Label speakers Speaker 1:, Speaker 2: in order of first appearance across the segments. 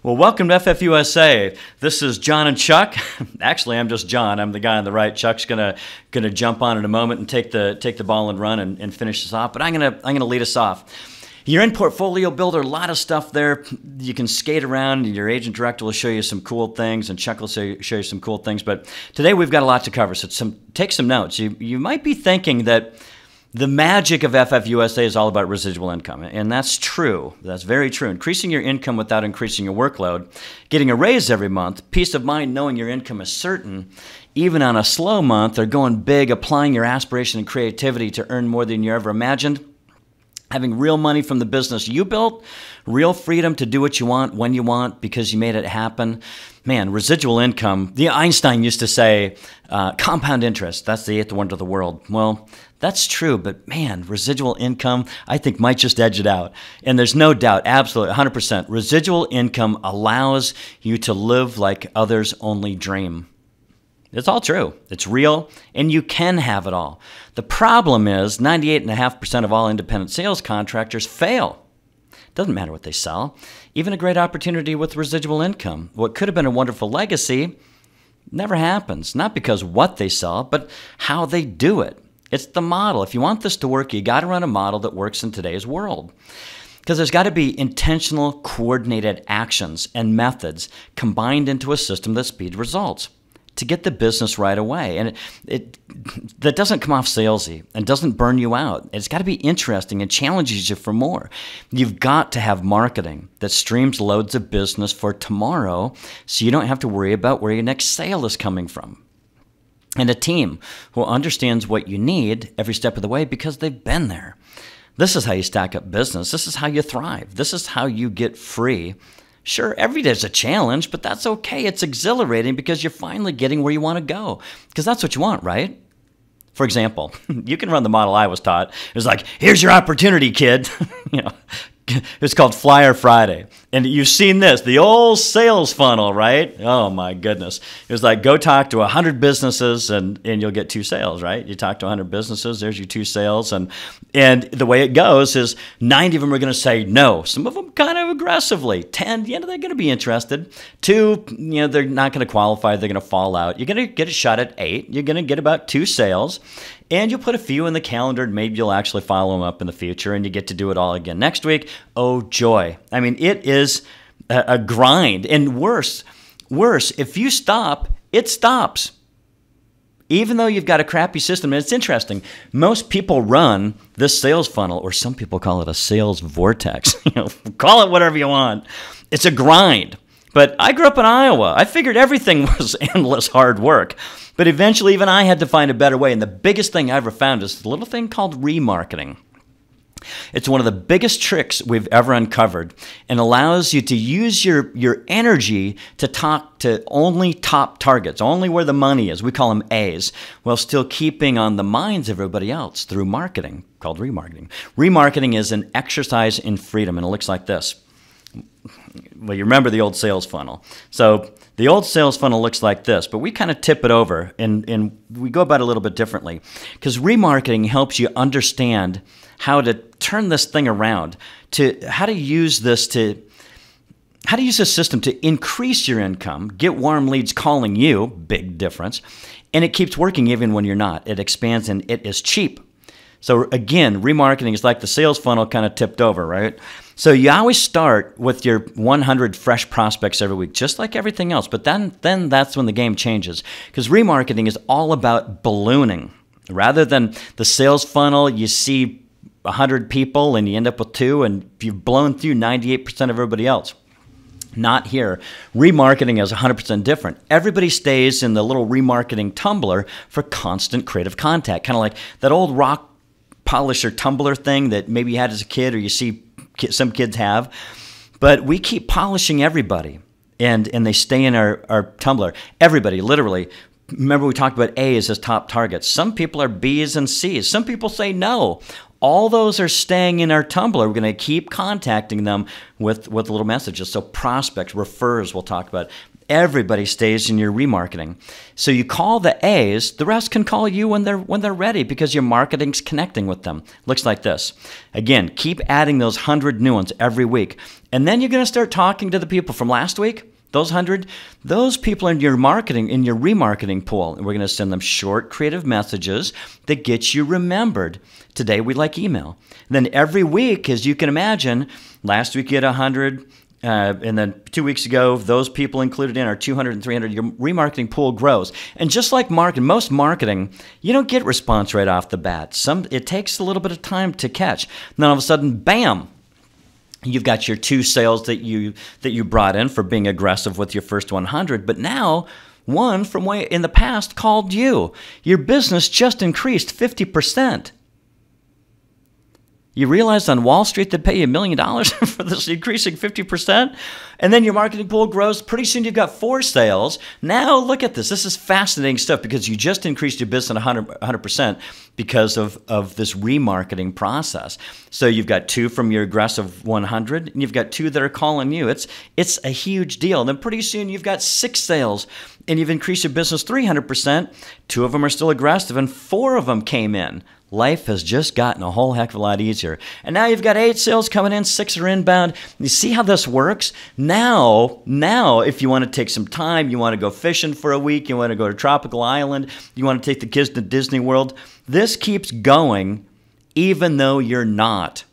Speaker 1: Well, welcome to FFUSA. This is John and Chuck. Actually, I'm just John. I'm the guy on the right. Chuck's gonna jump on in a moment and take the ball and run and finish us off. But I'm gonna lead us off. You're in Portfolio Builder, a lot of stuff there. You can skate around, and your agent director will show you some cool things, and Chuck will show you some cool things. But today we've got a lot to cover, so take some notes. You might be thinking that the magic of FFUSA is all about residual income, and that's true. That's very true. Increasing your income without increasing your workload, getting a raise every month, peace of mind knowing your income is certain, even on a slow month, or going big, applying your aspiration and creativity to earn more than you ever imagined, having real money from the business you built, real freedom to do what you want, when you want, because you made it happen. Man, residual income, Einstein used to say, compound interest, that's the eighth wonder of the world. Well, that's true, but man, residual income, I think, might just edge it out. And there's no doubt, absolutely, 100%, residual income allows you to live like others only dream. It's all true. It's real, and you can have it all. The problem is 98.5% of all independent sales contractors fail. Doesn't matter what they sell. Even a great opportunity with residual income, what could have been a wonderful legacy, never happens. Not because what they sell, but how they do it. It's the model. If you want this to work, you got to run a model that works in today's world. Because there's got to be intentional, coordinated actions and methods combined into a system that speeds results to get the business right away. And that doesn't come off salesy and doesn't burn you out. It's got to be interesting and challenges you for more. You've got to have marketing that streams loads of business for tomorrow so you don't have to worry about where your next sale is coming from. And a team who understands what you need every step of the way because they've been there. This is how you stack up business. This is how you thrive. This is how you get free. Sure, every day's a challenge, but that's okay. It's exhilarating because you're finally getting where you want to go. Because that's what you want, right? For example, you can run the model I was taught. It's like, here's your opportunity, kid. It's called Flyer Friday. And you've seen this, the old sales funnel, right? Oh my goodness. It was like, go talk to 100 businesses and you'll get 2 sales, right? You talk to 100 businesses, there's your 2 sales. And the way it goes is 90 of them are going to say no. Some of them kind of aggressively. 10, they're going to be interested. 2, they're not going to qualify. They're going to fall out. You're going to get a shot at 8. You're going to get about 2 sales. And you'll put a few in the calendar, and maybe you'll actually follow them up in the future, and you get to do it all again next week. Oh, joy. I mean, it is a grind. And worse, if you stop, it stops. Even though you've got a crappy system, and it's interesting, most people run this sales funnel, or some people call it a sales vortex. Call it whatever you want. It's a grind. But I grew up in Iowa. I figured everything was endless hard work. But eventually, even I had to find a better way. And the biggest thing I ever found is a little thing called remarketing. It's one of the biggest tricks we've ever uncovered and allows you to use your energy to talk to only top targets, only where the money is. We call them A's, while still keeping on the minds of everybody else through marketing, called remarketing. Remarketing is an exercise in freedom, and it looks like this. Well, you remember the old sales funnel. So the old sales funnel looks like this, but we kind of tip it over and we go about it a little bit differently because remarketing helps you understand how to turn this thing around, to how to use this system to increase your income, get warm leads calling you, big difference, and it keeps working even when you're not. It expands and it is cheap. So again, remarketing is like the sales funnel kind of tipped over, right? So you always start with your 100 fresh prospects every week, just like everything else. But then that's when the game changes because remarketing is all about ballooning. Rather than the sales funnel, you see 100 people and you end up with 2 and you've blown through 98% of everybody else. Not here. Remarketing is 100% different. Everybody stays in the little remarketing tumbler for constant creative contact, kind of like that old rock polisher tumbler thing that maybe you had as a kid or you see some kids have. But we keep polishing everybody, and they stay in our tumbler. Everybody, literally. Remember we talked about A's as top targets. Some people are B's and C's. Some people say no. All those are staying in our tumbler. We're going to keep contacting them with little messages. So prospects, refers, we'll talk about. everybody stays in your remarketing. So you call the A's, the rest can call you when they're ready because your marketing's connecting with them. Looks like this. Again, keep adding those 100 new ones every week. And then you're going to start talking to the people from last week. Those 100, those people in your marketing, in your remarketing pool, and we're going to send them short, creative messages that get you remembered. Today, we like email. And then every week, as you can imagine, last week you had 100, and then 2 weeks ago, those people included in our 200 and 300, your remarketing pool grows. And just like most marketing, you don't get response right off the bat. It takes a little bit of time to catch. And then all of a sudden, bam! You've got your 2 sales that you brought in for being aggressive with your first 100, but now one from way in the past called you. Your business just increased 50%. You realize on Wall Street they'd pay you $1 million for this increasing 50%? And then your marketing pool grows. Pretty soon you've got 4 sales. Now look at this. This is fascinating stuff because you just increased your business 100% because of this remarketing process. So you've got 2 from your aggressive 100, and you've got 2 that are calling you. It's a huge deal. And then pretty soon you've got 6 sales, and you've increased your business 300%. 2 of them are still aggressive, and 4 of them came in. Life has just gotten a whole heck of a lot easier. And now you've got 8 sales coming in, 6 are inbound. You see how this works? Now, if you want to take some time, you want to go fishing for a week, you want to go to Tropical Island, you want to take the kids to Disney World, this keeps going even though you're not.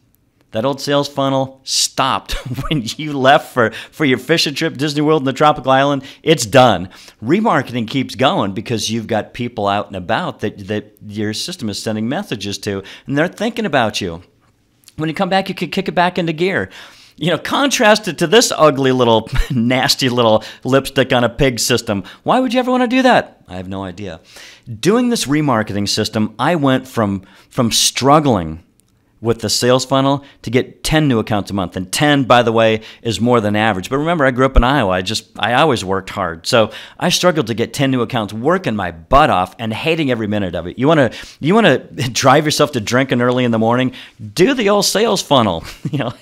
Speaker 1: That old sales funnel stopped when you left for your fishing trip, Disney World, and the Tropical Island. It's done. Remarketing keeps going because you've got people out and about that your system is sending messages to, and they're thinking about you. When you come back, you can kick it back into gear. You know, contrast it to this ugly little, nasty little lipstick on a pig system. Why would you ever want to do that? I have no idea. Doing this remarketing system, I went from struggling with the sales funnel to get 10 new accounts a month. And 10, by the way, is more than average. But remember, I grew up in Iowa. I always worked hard. So I struggled to get 10 new accounts, working my butt off and hating every minute of it. You want to drive yourself to drinking early in the morning? Do the old sales funnel,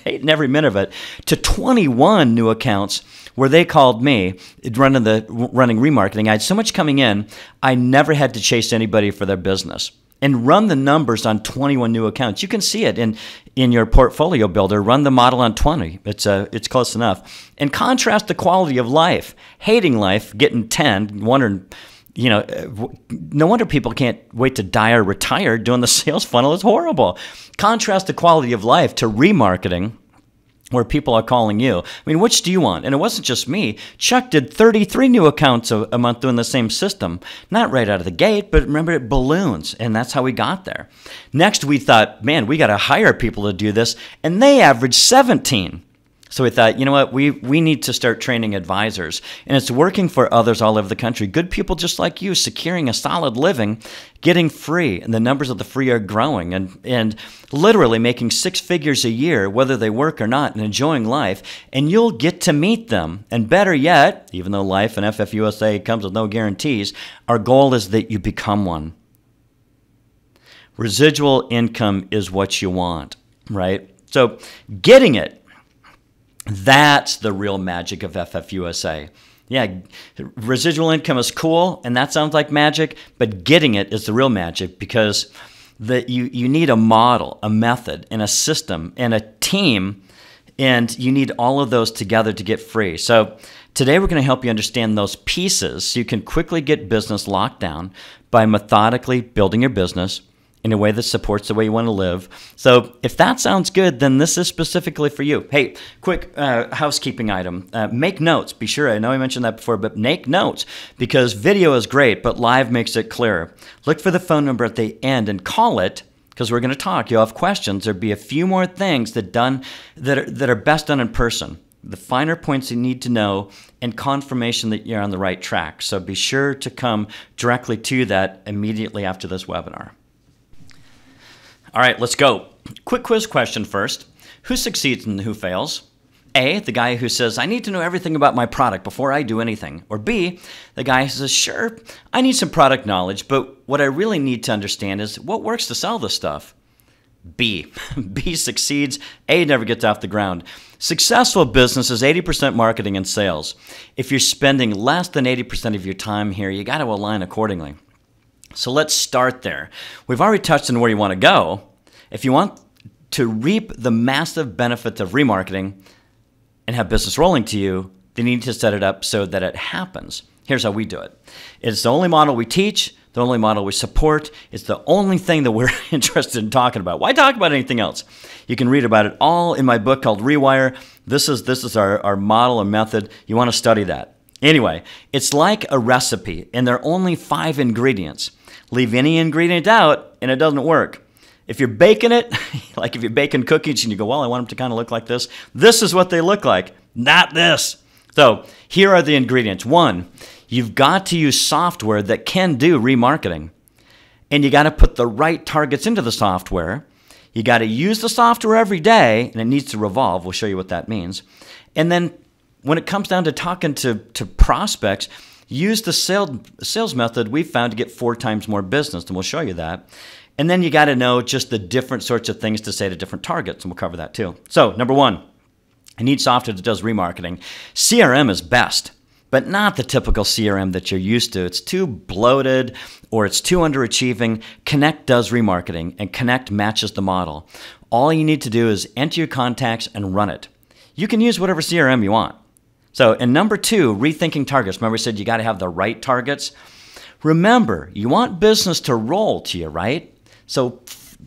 Speaker 1: hating every minute of it, to 21 new accounts where they called me running remarketing. I had so much coming in, I never had to chase anybody for their business. And run the numbers on 21 new accounts. You can see it in your portfolio builder. Run the model on 20. It's close enough. And contrast the quality of life. Hating life, getting 10, wondering, no wonder people can't wait to die or retire doing the sales funnel. It's horrible. Contrast the quality of life to remarketing, where people are calling you. I mean, which do you want? And it wasn't just me. Chuck did 33 new accounts a month doing the same system. Not right out of the gate, but remember, it balloons, and that's how we got there. Next, we thought, man, we got to hire people to do this, and they averaged 17. So we thought, you know what, we need to start training advisors. And it's working for others all over the country. Good people just like you, securing a solid living, getting free. And the numbers of the free are growing and literally making 6 figures a year, whether they work or not, and enjoying life. And you'll get to meet them. And better yet, even though life in FFUSA comes with no guarantees, our goal is that you become one. Residual income is what you want, right? So getting it, that's the real magic of FFUSA. Yeah, residual income is cool, and that sounds like magic, but getting it is the real magic because you need a model, a method, and a system, and a team, and you need all of those together to get free. So today we're going to help you understand those pieces so you can quickly get business locked down by methodically building your business in a way that supports the way you want to live. So if that sounds good, then this is specifically for you. Hey, quick housekeeping item. Make notes. Be sure, I know I mentioned that before, but make notes because video is great, but live makes it clearer. Look for the phone number at the end and call it because we're going to talk. You'll have questions. There'll be a few more things that are best done in person. The finer points you need to know and confirmation that you're on the right track. So be sure to come directly to that immediately after this webinar. All right, let's go. Quick quiz question first. Who succeeds and who fails? A, the guy who says, I need to know everything about my product before I do anything. Or B, the guy who says, sure, I need some product knowledge, but what I really need to understand is what works to sell this stuff. B. B succeeds, A never gets off the ground. Successful business is 80% marketing and sales. If you're spending less than 80% of your time here, you got to align accordingly. So let's start there. We've already touched on where you want to go. If you want to reap the massive benefits of remarketing and have business rolling to you, then you need to set it up so that it happens. Here's how we do it. It's the only model we teach, the only model we support. It's the only thing that we're interested in talking about. Why talk about anything else? You can read about it all in my book called Rewire. This is our model and method. You want to study that. Anyway, it's like a recipe, and there are only 5 ingredients. Leave any ingredient out, and it doesn't work. If you're baking it, like if you're baking cookies and you go, well, I want them to kind of look like this. This is what they look like, not this. So here are the ingredients. 1, you've got to use software that can do remarketing. And you got to put the right targets into the software. You got to use the software every day, and it needs to revolve. We'll show you what that means. And then when it comes down to talking to prospects, use the sales method we've found to get 4 times more business, and we'll show you that. And then you got to know just the different sorts of things to say to different targets, and we'll cover that too. So number 1, I need software that does remarketing. CRM is best, but not the typical CRM that you're used to. It's too bloated or it's too underachieving. Connect does remarketing, and Connect matches the model. All you need to do is enter your contacts and run it. You can use whatever CRM you want. So, and number 2, rethinking targets. Remember I said you got to have the right targets? Remember, you want business to roll to you, right? So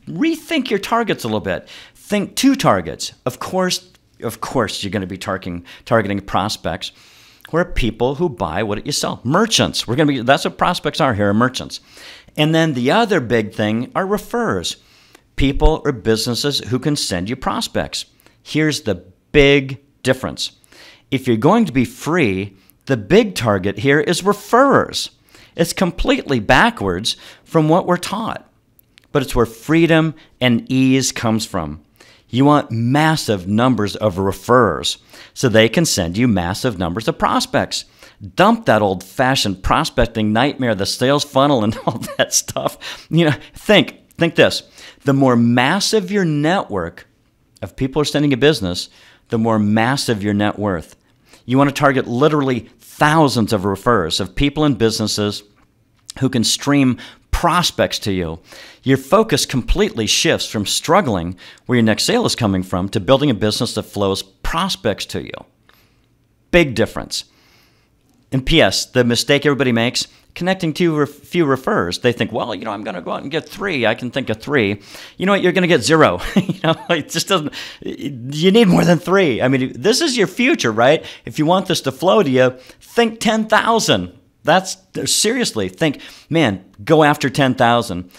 Speaker 1: rethink your targets a little bit. Think 2 targets. Of course, you're going to be targeting prospects who are people who buy what you sell. Merchants. That's what prospects are here, merchants. And then the other big thing are referrers. People or businesses who can send you prospects. Here's the big difference. If you're going to be free, the big target here is referrers. It's completely backwards from what we're taught. But it's where freedom and ease comes from. You want massive numbers of referrers so they can send you massive numbers of prospects. Dump that old-fashioned prospecting nightmare, the sales funnel and all that stuff. Think this. The more massive your network of people who are sending you business, the more massive your net worth. You want to target literally thousands of referrers, of people and businesses who can stream prospects to you. Your focus completely shifts from struggling where your next sale is coming from to building a business that flows prospects to you. Big difference. And P.S., the mistake everybody makes, connecting to few referrers. They think, well, I'm going to go out and get 3. I can think of 3. You know what? You're going to get 0. It just doesn't. You need more than 3. I mean, this is your future, right? If you want this to flow to you, think 10,000. Seriously, think, man, go after 10,000.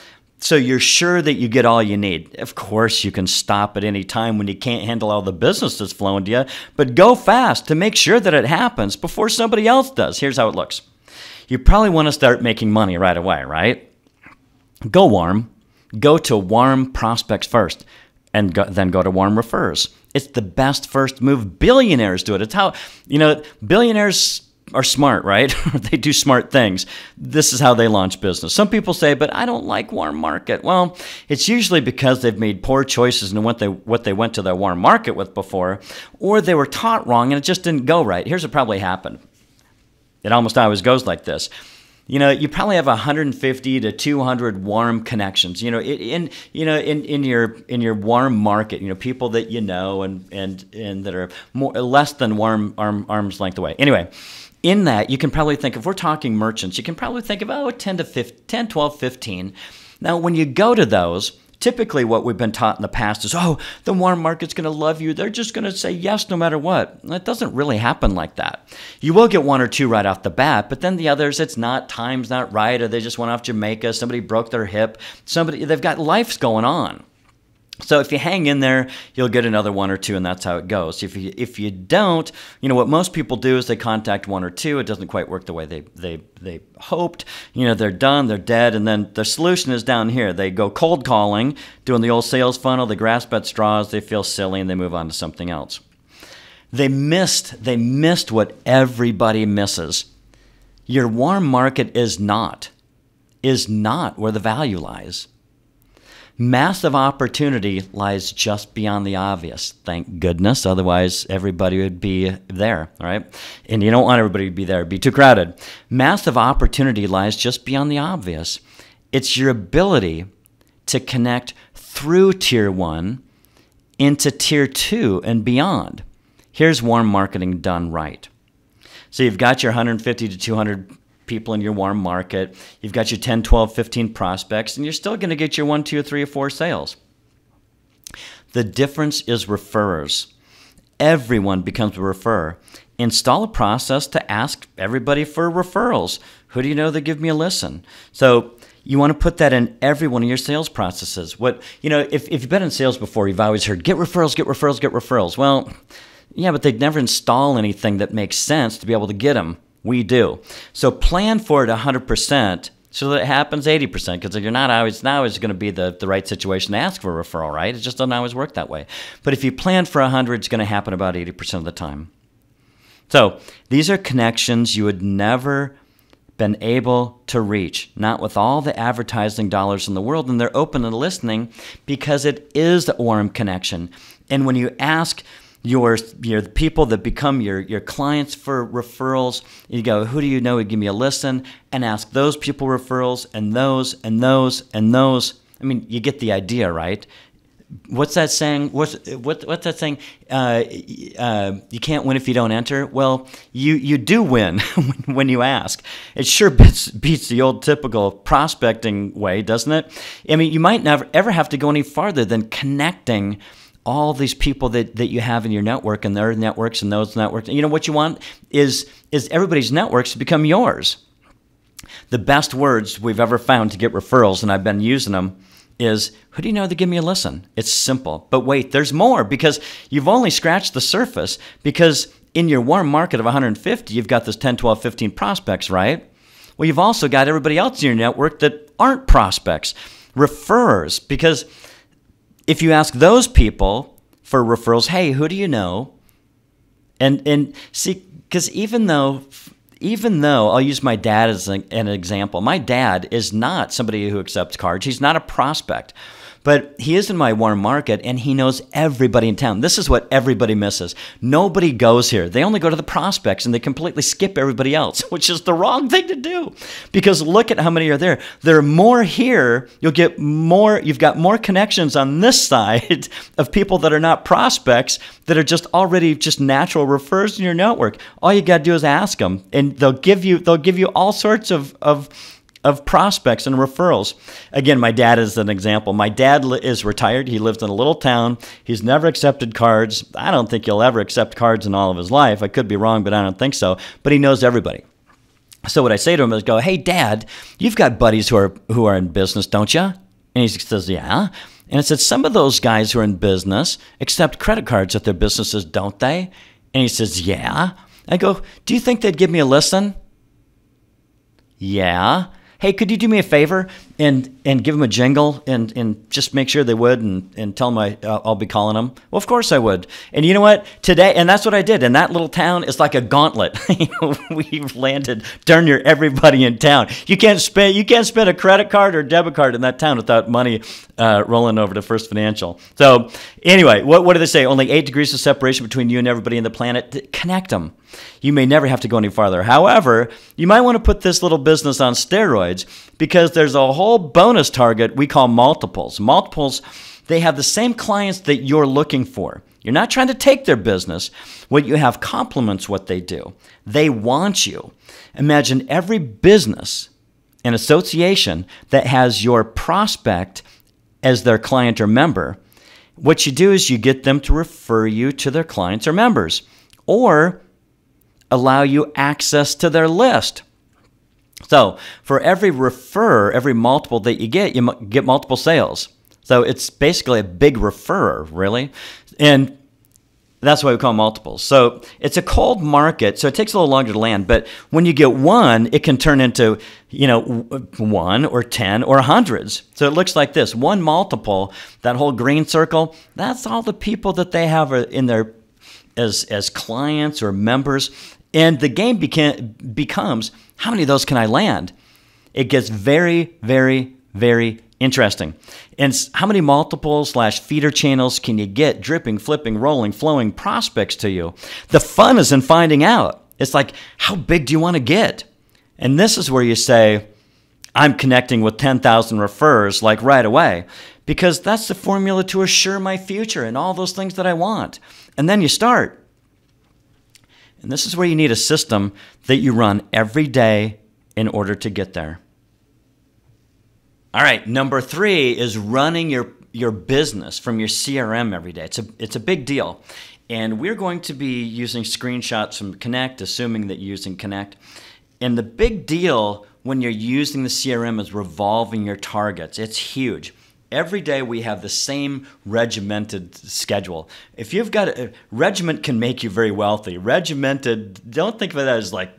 Speaker 1: So you're sure that you get all you need. Of course, you can stop at any time when you can't handle all the business that's flowing to you, but go fast to make sure that it happens before somebody else does. Here's how it looks. You probably want to start making money right away, right? Go warm. Go to warm prospects first, and then go to warm referrers. It's the best first move. Billionaires do it. It's how, billionaires are smart, right? They do smart things. This is how they launch business. Some people say, but I don't like warm market. Well, it's usually because they've made poor choices in what they went to their warm market with before, or they were taught wrong and it just didn't go right. Here's what probably happened. It almost always goes like this. You probably have 150 to 200 warm connections. In your warm market. People that you know and that are less than arm's length away. Anyway, in that you can probably think, if we're talking merchants, you can probably think of 10, 12, 15. Now, when you go to those, typically what we've been taught in the past is, the warm market's going to love you. They're just going to say yes no matter what. It doesn't really happen like that. You will get 1 or 2 right off the bat, but then the others, it's not, time's not right, or they just went off Jamaica, somebody broke their hip, they've got lives going on. So if you hang in there, you'll get another 1 or 2, and that's how it goes. If you don't, what most people do is they contact 1 or 2. It doesn't quite work the way they hoped. They're done, they're dead, and then the solution is down here. They go cold calling, doing the old sales funnel, they grasp at straws, they feel silly, and they move on to something else. They missed what everybody misses. Your warm market is not where the value lies. Massive opportunity lies just beyond the obvious. Thank goodness. Otherwise, everybody would be there, all right? And you don't want everybody to be there. It'd be too crowded. Massive opportunity lies just beyond the obvious. It's your ability to connect through Tier 1 into Tier 2 and beyond. Here's warm marketing done right. So you've got your 150 to 200 people in your warm market. You've got your 10, 12, 15 prospects, and you're still going to get your 1, 2, or 3, or 4 sales. The difference is referrers. Everyone becomes a referrer. Install a process to ask everybody for referrals. Who do you know that give me a listen? So you want to put that in every one of your sales processes. If you've been in sales before, you've always heard, get referrals, get referrals, get referrals. Well, yeah, but they'd never install anything that makes sense to be able to get them. We do. So plan for it 100% so that it happens 80%, because you're not always going to be the right situation to ask for a referral, right? It just doesn't always work that way. But if you plan for 100, it's going to happen about 80% of the time. So these are connections you would never been able to reach, not with all the advertising dollars in the world, and they're open and listening because it is a warm connection. And when you ask the people that become your clients for referrals, you go, who do you know would give me a listen, and ask those people referrals, and those, and those, and those. I mean, you get the idea, right? What's that saying? What's that saying? You can't win if you don't enter. Well, you do win when you ask. It sure beats the old typical prospecting way, doesn't it? I mean, you might never ever have to go any farther than connecting all these people that you have in your network and their networks and those networks. And you know what you want is everybody's networks to become yours. The best words we've ever found to get referrals, and I've been using them, is, who do you know that give me a listen? It's simple. But wait, there's more, because you've only scratched the surface, because in your warm market of 150, you've got this 10, 12, 15 prospects, right? Well, you've also got everybody else in your network that aren't prospects, referrers, because if you ask those people for referrals, hey, who do you know? And see, because even though I'll use my dad as an example, my dad is not somebody who accepts cards. He's not a prospect. But he is in my warm market, and he knows everybody in town. This is what everybody misses. Nobody goes here. They only go to the prospects, and they completely skip everybody else, which is the wrong thing to do. Because look at how many are there. There are more here. You've got more connections on this side of people that are not prospects, that are just already just natural referrers in your network. All you got to do is ask them, and they'll give you all sorts of prospects and referrals. Again, my dad is an example. My dad is retired. He lives in a little town. He's never accepted cards. I don't think he'll ever accept cards in all of his life. I could be wrong, but I don't think so. But he knows everybody. So what I say to him is, go, hey, Dad, you've got buddies who are in business, don't you? And he says, yeah. And I said, some of those guys who are in business accept credit cards at their businesses, don't they? And he says, yeah. I go, do you think they'd give me a listen? Yeah. Hey, could you do me a favor and give them a jingle and just make sure they would and tell them I'll be calling them? Well, of course I would. And you know what? Today, and that's what I did. And that little town is like a gauntlet. We've landed darn near everybody in town. You can't spend a credit card or debit card in that town without money rolling over to First Financial. So anyway, what do they say? Only 8 degrees of separation between you and everybody on the planet. Connect them. You may never have to go any farther. However, you might want to put this little business on steroids, because there's a whole bonus target we call multiples. Multiples, they have the same clients that you're looking for. You're not trying to take their business. What you have complements what they do. They want you. Imagine every business and association that has your prospect as their client or member. What you do is you get them to refer you to their clients or members, or allow you access to their list. So for every every multiple that you get multiple sales. So it's basically a big referrer, really. And that's why we call them multiples. So it's a cold market, so it takes a little longer to land. But when you get one, it can turn into 1 or 10 or hundreds. So it looks like this. One multiple, that whole green circle, that's all the people that they have in their as clients or members. And the game becomes, how many of those can I land? It gets very, very, very Interesting. And how many multiple/feeder channels can you get dripping, flipping, rolling, flowing prospects to you? The fun is in finding out. It's like, how big do you want to get? And this is where you say, I'm connecting with 10,000 referrers like right away, because that's the formula to assure my future and all those things that I want. And then you start. And this is where you need a system that you run every day in order to get there. All right, number 3 is running your business from your CRM every day. It's a big deal. And we're going to be using screenshots from Connect, assuming that you're using Connect. And the big deal when you're using the CRM is revolving your targets. It's huge. Every day we have the same regimented schedule. If you've got regiment can make you very wealthy. Regimented, don't think of it as like,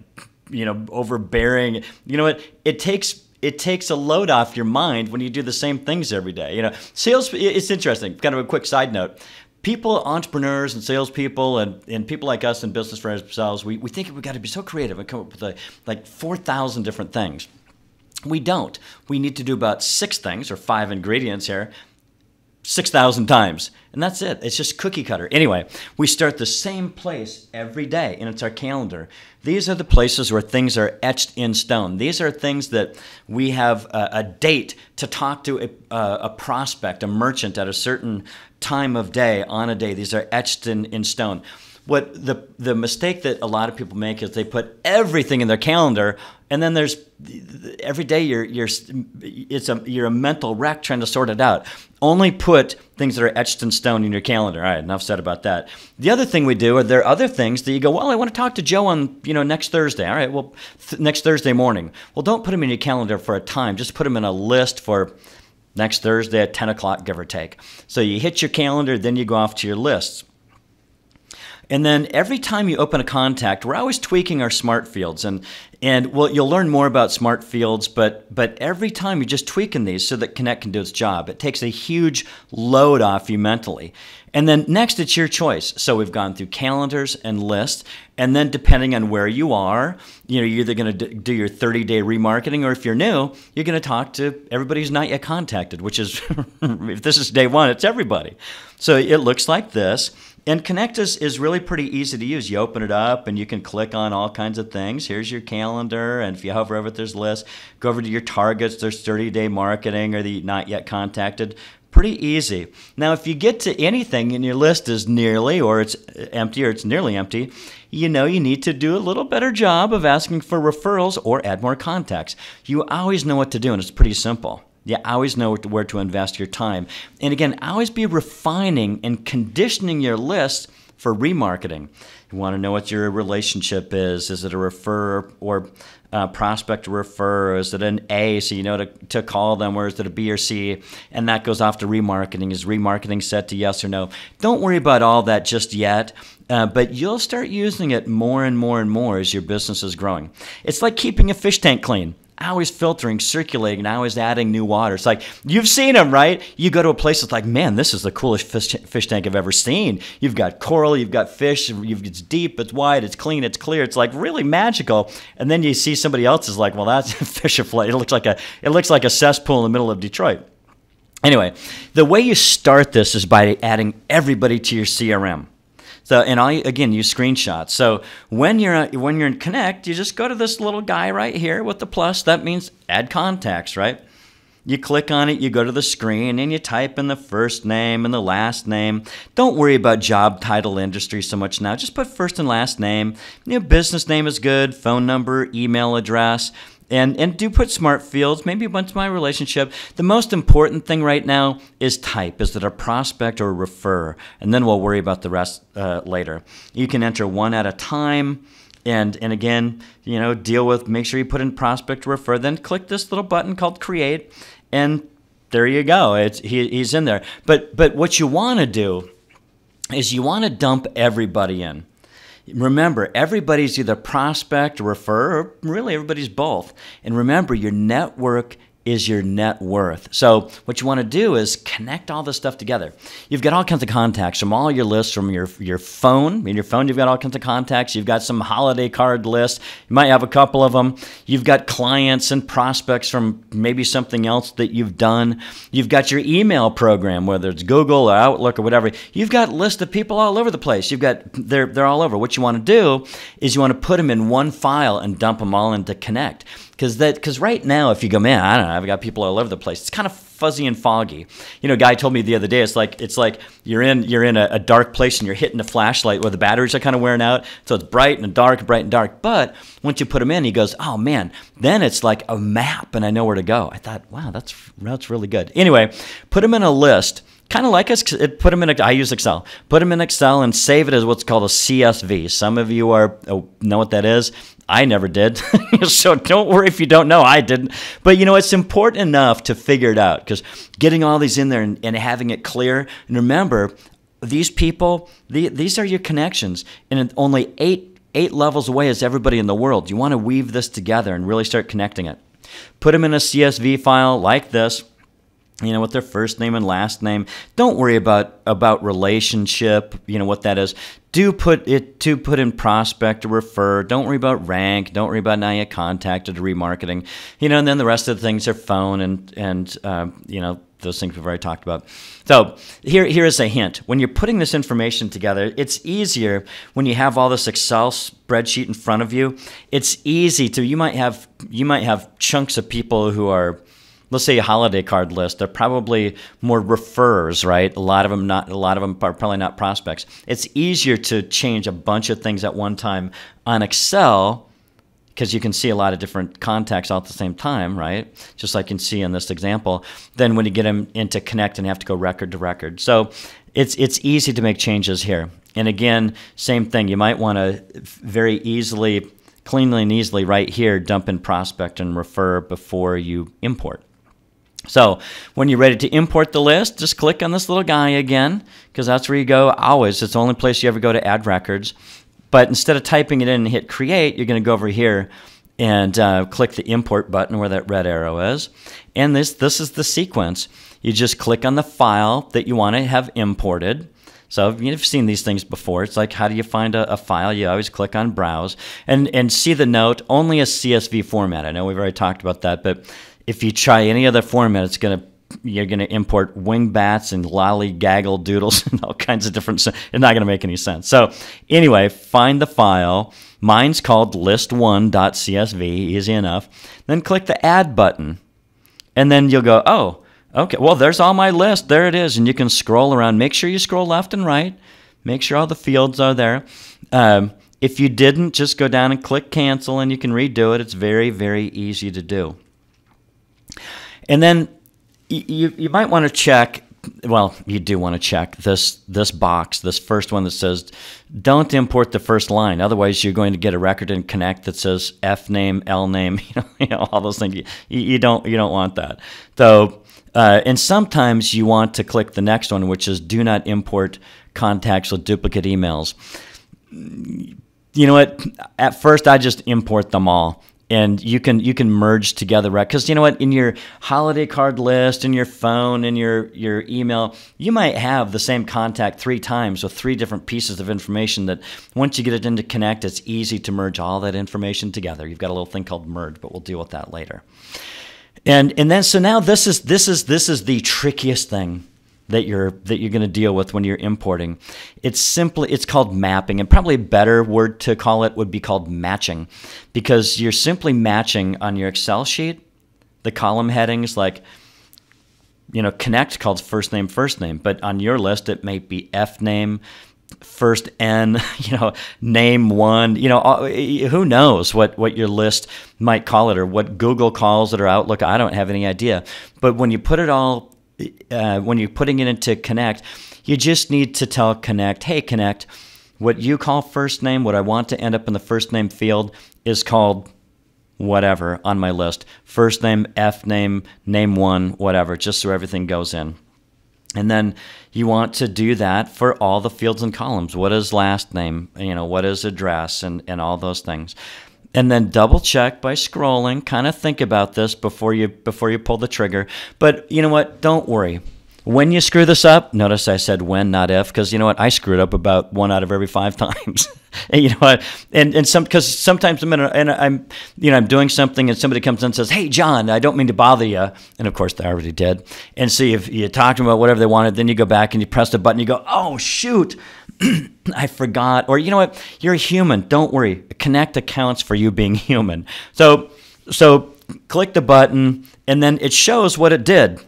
Speaker 1: overbearing. You know what? It takes a load off your mind when you do the same things every day. Sales, it's interesting. Kind of a quick side note. People, entrepreneurs and salespeople and people like us in business for ourselves, we think we've got to be so creative and come up with like 4,000 different things. We don't. We need to do about 6 things, or 5 ingredients here, 6,000 times. And that's it. It's just cookie cutter. Anyway, we start the same place every day, and it's our calendar. These are the places where things are etched in stone. These are things that we have a date to talk to a prospect, a merchant at a certain time of day, on a day. These are etched in stone. What the mistake that a lot of people make is they put everything in their calendar, and then there's every day you're a mental wreck trying to sort it out. Only put things that are etched in stone in your calendar. All right, enough said about that. The other thing we do, are there other things that you go, well, I want to talk to Joe on next Thursday. All right, well, next Thursday morning. Well, don't put them in your calendar for a time. Just put them in a list for next Thursday at 10 o'clock, give or take. So you hit your calendar, then you go off to your lists. And then every time you open a contact, we're always tweaking our smart fields. And well, you'll learn more about smart fields, but every time you're just tweaking these so that Connect can do its job. It takes a huge load off you mentally. And then next, it's your choice. So we've gone through calendars and lists. And then depending on where you are, you're either going to do your 30-day remarketing, or if you're new, you're going to talk to everybody who's not yet contacted, which is, if this is day 1, it's everybody. So it looks like this. And Connect is really pretty easy to use. You open it up and you can click on all kinds of things. Here's your calendar, and if you hover over it, there's lists. Go over to your targets. There's 30-day marketing or the not yet contacted. Pretty easy. Now, if you get to anything and your list is nearly, or it's empty, or it's nearly empty, you need to do a little better job of asking for referrals or add more contacts. You always know what to do, and it's pretty simple. You always know where to invest your time. And again, always be refining and conditioning your list for remarketing. You want to know what your relationship is. Is it a refer or prospect to refer? Is it an A, so you know to call them, or is it a B or C? And that goes off to remarketing. Is remarketing set to yes or no? Don't worry about all that just yet. But you'll start using it more and more and more as your business is growing. It's like keeping a fish tank clean. Always filtering, circulating, always adding new water. It's like, you've seen them, right? You go to a place that's like, man, this is the coolest fish tank I've ever seen. You've got coral, you've got fish, it's deep, it's wide, it's clean, it's clear. It's like really magical. And then you see somebody else is like, well, that's a fish afloat. It looks like a cesspool in the middle of Detroit. Anyway, the way you start this is by adding everybody to your CRM. So, and again, use screenshots. So when you're in Connect, you just go to this little guy right here with the plus. That means add contacts, right? You click on it, you go to the screen, and you type in the first name and the last name. Don't worry about job title, industry so much now. Just put first and last name. Business name is good, phone number, email address. And do put smart fields, maybe a bunch of my relationship. The most important thing right now is type. Is it a prospect or a refer? And then we'll worry about the rest later. You can enter one at a time. And again, make sure you put in prospect or refer. Then click this little button called create. And there you go. He's in there. But what you want to do is you want to dump everybody in. Remember, everybody's either prospect or refer, or really everybody's both. And remember, your network is your net worth. So what you want to do is connect all this stuff together. You've got all kinds of contacts from all your lists, from your phone. In your phone, you've got all kinds of contacts. You've got some holiday card lists. You might have a couple of them. You've got clients and prospects from maybe something else that you've done. You've got your email program, whether it's Google or Outlook or whatever. You've got lists of people all over the place. They're all over. What you want to do is you want to put them in one file and dump them all into Connect. Because right now, if you go, man, I don't know, I've got people all over the place. It's kind of fuzzy and foggy. You know, a guy told me the other day, it's like you're in a dark place and you're hitting a flashlight where the batteries are kind of wearing out. So it's bright and dark, bright and dark. But once you put them in, he goes, oh man, then it's like a map and I know where to go. I thought, wow, that's really good. Anyway, put them in a list. Kind of like put them in. I use Excel. Put them in Excel and save it as what's called a CSV. Some of you know what that is. I never did, so don't worry if you don't know. I didn't. But, you know, it's important enough to figure it out, because getting all these in there and having it clear. And remember, these people, these are your connections. And only eight levels away is everybody in the world. You want to weave this together and really start connecting it. Put them in a CSV file like this. You know, with their first name and last name. Don't worry about relationship, you know, what that is. Do put in prospect or refer. Don't worry about rank. Don't worry about now you contacted or remarketing. You know, and then the rest of the things are phone and you know, those things we've already talked about. So here is a hint. When you're putting this information together, it's easier when you have all this Excel spreadsheet in front of you. It's easy to, you might have chunks of people who are, let's say a holiday card list. They're probably more referrers, right? A lot of them are probably not prospects. It's easier to change a bunch of things at one time on Excel, because you can see a lot of different contacts all at the same time, right? Just like you can see in this example. Then when you get them into Connect and have to go record to record. So it's easy to make changes here. And again, same thing. You might want to very easily, cleanly and easily right here, dump in prospect and refer before you import. So when you're ready to import the list, just click on this little guy again, because that's where you go always. It's the only place you ever go to add records. But instead of typing it in and hit create, you're going to go over here and click the import button where that red arrow is. And this is the sequence. You just click on the file that you want to have imported. So you've seen these things before. It's like, how do you find a file? You always click on browse and see the note, only a CSV format. I know we've already talked about that, but if you try any other format, you're gonna import wingbats and lollygaggle doodles and all kinds of different. It's not gonna make any sense. So anyway, find the file. Mine's called list1.csv. Easy enough. Then click the add button, and then you'll go, oh, okay. Well, there's all my list. There it is, and you can scroll around. Make sure you scroll left and right. Make sure all the fields are there. If you didn't, just go down and click cancel, and you can redo it. It's very, very easy to do. And then you might want to check, well, you do want to check this box, this first one that says, don't import the first line. Otherwise, you're going to get a record in Connect that says F name, L name, you know all those things. You don't want that. So, and sometimes you want to click the next one, which is do not import contacts with duplicate emails. You know what? At first, I just import them all. And you can merge together, right? Because you know what, in your holiday card list, in your phone, in your email, you might have the same contact 3 times with 3 different pieces of information that once you get it into Connect, it's easy to merge all that information together. You've got a little thing called merge, but we'll deal with that later. And then so now this is the trickiest thing that you're going to deal with when you're importing. It's called mapping, and probably a better word to call it would be called matching, because you're simply matching on your Excel sheet the column headings, like, you know, Connect called first name, but on your list it may be F name, first N, you know, name 1, you know, who knows what your list might call it, or what Google calls it, or Outlook. I don't have any idea. But when you put it all when you're putting it into Connect, you just need to tell Connect, hey, Connect, what you call first name, what I want to end up in the first name field is called whatever on my list. First name, F name, name 1, whatever, just so everything goes in. And then you want to do that for all the fields and columns. What is last name? You know, what is address, and all those things. and then double check by scrolling. Kind of think about this before you pull the trigger. But you know what? Don't worry. When you screw this up, notice I said when, not if, because you know what? I screwed up about 1 out of every 5 times. And you know what? And because sometimes I'm doing something and somebody comes in and says, "Hey, John, I don't mean to bother you," and of course they already did. And so you talk to them about whatever they wanted, then you go back and you press the button. You go, "Oh shoot, I forgot." Or you know what? You're a human. Don't worry. Connect accounts for you being human. So click the button, and then it shows what it did.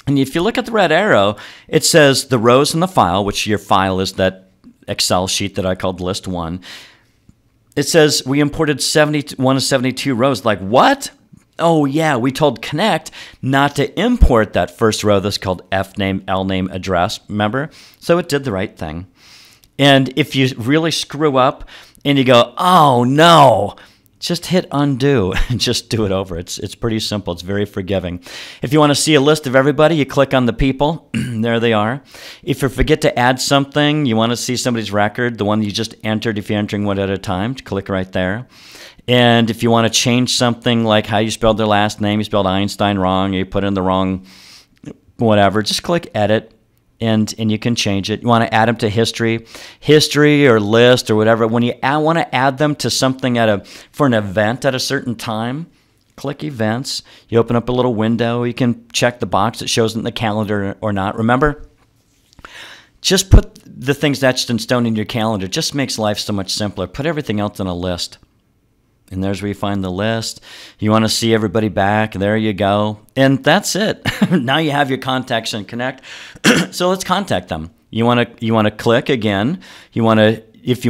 Speaker 1: And if you look at the red arrow, it says the rows in the file, which your file is that Excel sheet that I called list 1. It says we imported 71 of 72 rows. Like, what? Oh, yeah, we told Connect not to import that first row that's called F name, L name, address, remember? So it did the right thing. And if you really screw up and you go, "Oh, no," just hit undo and just do it over. It's pretty simple. It's very forgiving. If you want to see a list of everybody, you click on the people. There they are. If you forget to add something, you want to see somebody's record, the one you just entered, if you're entering one at a time, click right there. And if you want to change something like how you spelled their last name, you spelled Einstein wrong, or you put in the wrong whatever, just click edit. And you can change it. You want to add them to history or list or whatever. When you want to add them to something for an event at a certain time, click events. You open up a little window. You can check the box that shows it in the calendar or not. Remember, just put the things etched in stone in your calendar. Just makes life so much simpler. Put everything else in a list. And there's where you find the list. You want to see everybody back. There you go. And that's it. Now you have your contacts in Connect. So let's contact them. You want to click again. If you